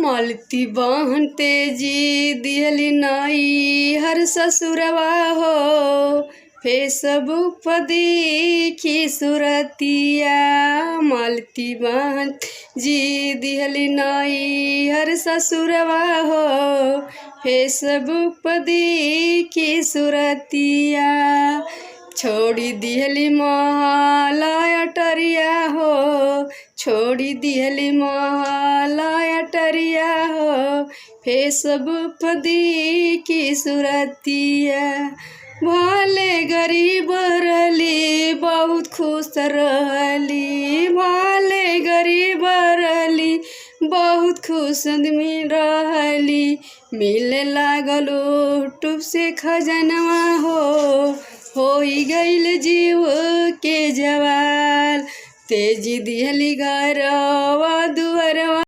मालती बहन तेजी दिहली नाई हर ससुरवा हो, फेसबुक पर देखी सुरतिया। मालती बहन जी दिहली नाई हर ससुरवा हो, फेसबुक पर देखी सुरतिया। छोड़ी दिहली महला अटरिया हो, छोड़ी दिहली महला अटरिया हो, फेसबुक पर देखी सुरतिया। भले गरीब रहली बहुत खुश रहली, भले गरीब रहली बहुत खुश आदमी रहली। मिले लागल यूट्यूब से खजनवा हो गईल जीव के जवाल। तेजी दिहली घरवा दुअरवा।